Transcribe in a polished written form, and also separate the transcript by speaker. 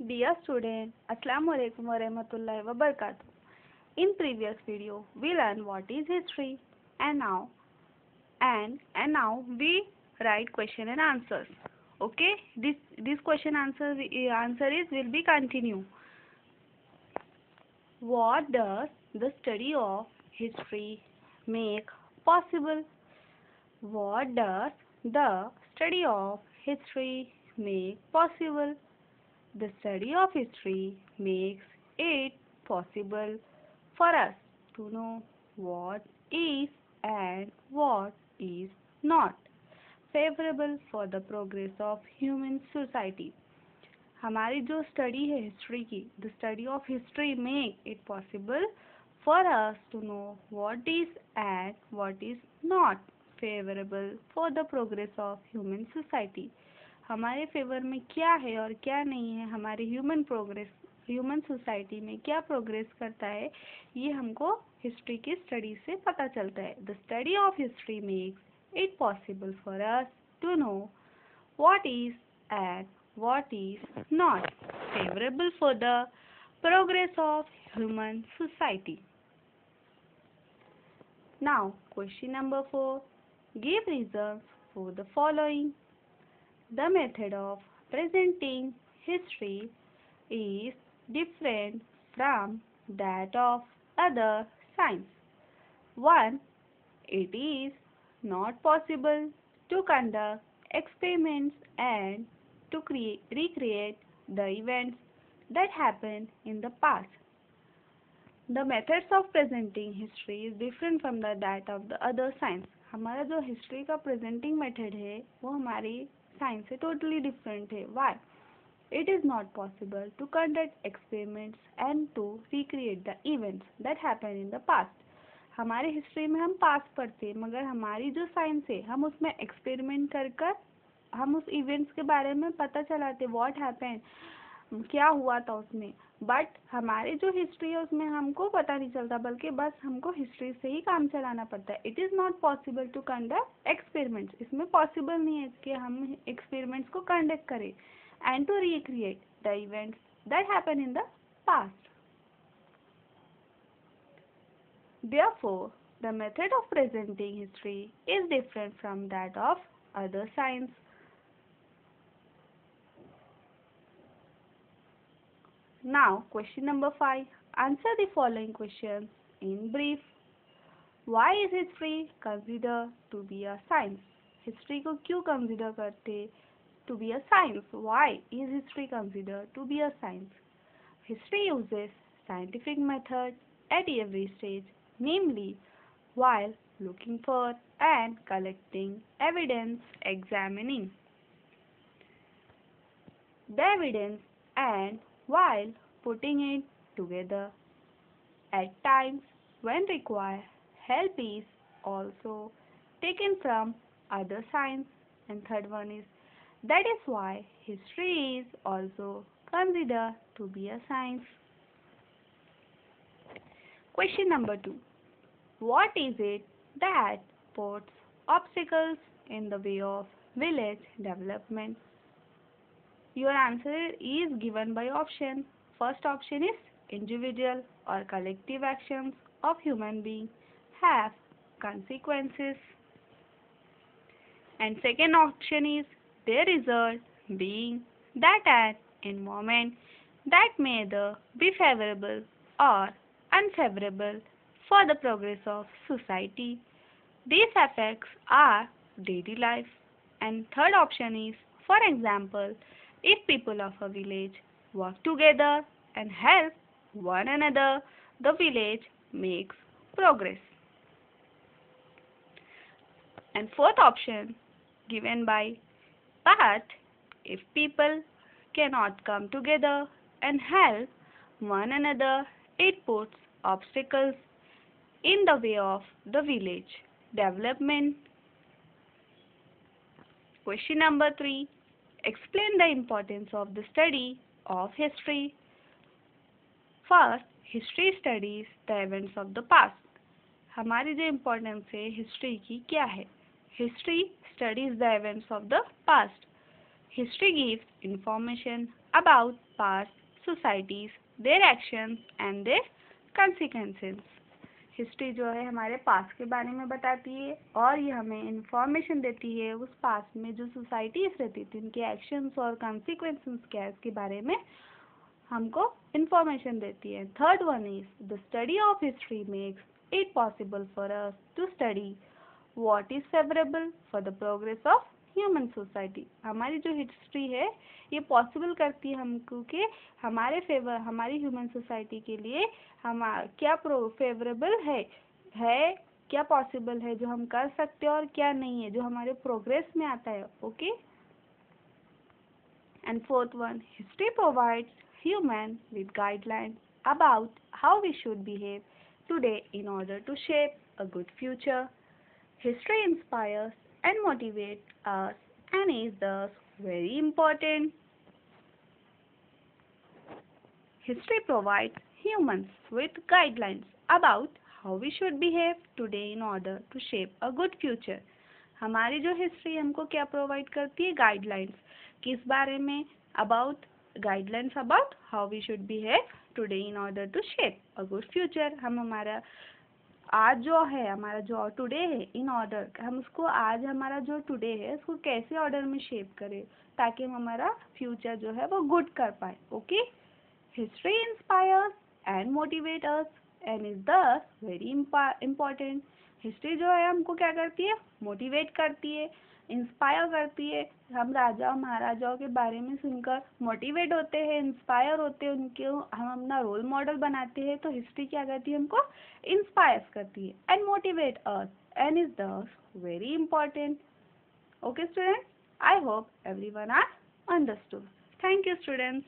Speaker 1: Dear student, Assalamu alaikum wa rahmatullahi wa barakatuh. In previous video, we learned what is history, and now we write question and answers. Okay, this question answer is will be continue. What does the study of history make possible? What does the study of history make possible? The study of history makes it possible for us to know what is and what is not favorable for the progress of human society. हमारी जो study है history की, the study of history make it possible for us to know what is and what is not favourable for the progress of human society. हमारे favour में क्या है और क्या नहीं है, हमारे ह्यूमन सोसाइटी में क्या प्रोग्रेस करता है, ये हमको हिस्ट्री की स्टडी से पता चलता है. The study of history makes it possible for us to know what is and what is not favorable for the progress of human society. Now, question number 4. Give reasons for the following. The method of presenting history is different from that of other science. 1. It is not possible to conduct experiments and to recreate the events that happened in the past. The methods of presenting history is different from that of the other science. हमारा जो history का presenting method है वो हमारी science से totally different है. Why? It is not possible to conduct experiments and to recreate the events that happened in the past. हमारे history में हम पास्ट पढ़ते हैं, मगर हमारी जो साइंस है हम उसमें एक्सपेरिमेंट कर हम उस इवेंट्स के बारे में पता चलाते व्हाट हैपेंड, क्या हुआ था उसमें. बट हमारी जो हिस्ट्री है उसमें हमको पता नहीं चलता, बल्कि बस हमको हिस्ट्री से ही काम चलाना पड़ता है. It is not possible to conduct experiments. इसमें पॉसिबल नहीं है कि हम एक्सपेरिमेंट्स को कंडक्ट करें and to recreate the events that happen in the past. Therefore, the method of presenting history is different from that of other science. Now, question number 5. Answer the following questions in brief. Why is history considered to be a science? History को क्यों consider करते to be a science? Why is history considered to be a science? History uses scientific method at every stage, namely while looking for and collecting evidence, examining the evidence, and while putting it together. At times, when required, help is also taken from other science. And third one is that is why history is also considered to be a science. Question number 2. What is it that puts obstacles in the way of village development? Your answer is given by option. First option is individual or collective actions of human beings have consequences. And second option is their result being that an environment that may either be favorable or unfavorable for the progress of society. These effects are daily life. And third option is, for example, if people of a village work together and help one another, the village makes progress. And fourth option given by, but if people cannot come together and help one another, it puts obstacles in the way of the village development. Question number 3. Explain the importance of the study of history. First, history studies the events of the past. हमारी जो importance है history की क्या है? History studies the events of the past. History gives information about past societies, their actions and their consequences. History जो है हमारे past के बारे में बताती है और ये हमें इंफॉर्मेशन देती है उस पास्ट में जो सोसाइटीज रहती थी उनके एक्शंस और कॉन्सिक्वेंसेस क्या है इसके बारे में हमको इंफॉर्मेशन देती है. Third one is the study of history makes it possible for us to study what is favourable for the progress of human society. हमारी जो हिस्ट्री है ये पॉसिबल करती है हमको कि हमारी ह्यूमन सोसाइटी के लिए हम क्या फेवरेबल है क्या पॉसिबल है जो हम कर सकते हैं और क्या नहीं है जो हमारे प्रोग्रेस में आता है. Okay. And fourth one, history provides human with guidelines about how we should behave today in order to shape a good future. History inspires and motivates us and is thus very important. History provides humans with guidelines about how we should behave today in order to shape a good future. हमारी जो history हमको क्या provide करती है? Guidelines. किस बारे में? About guidelines about how we should behave today in order to shape a good future. हम हमारा आज जो है हमारा जो टुडे है इन ऑर्डर हम उसको आज हमारा जो टुडे है उसको कैसे ऑर्डर में शेप करें ताकि हम हमारा फ्यूचर जो है वो गुड कर पाए. Okay. History inspires and motivate us and is this very important. History जो है हमको क्या करती है? मोटिवेट करती है, इंस्पायर करती है. हम राजाओं महाराजाओं के बारे में सुनकर मोटिवेट होते हैं, इंस्पायर होते हैं, उनके हम अपना रोल मॉडल बनाते हैं. तो हिस्ट्री क्या करती है? हमको इंस्पायर करती है and motivate us and is this very important. Okay students, I hope everyone are understood. Thank you students.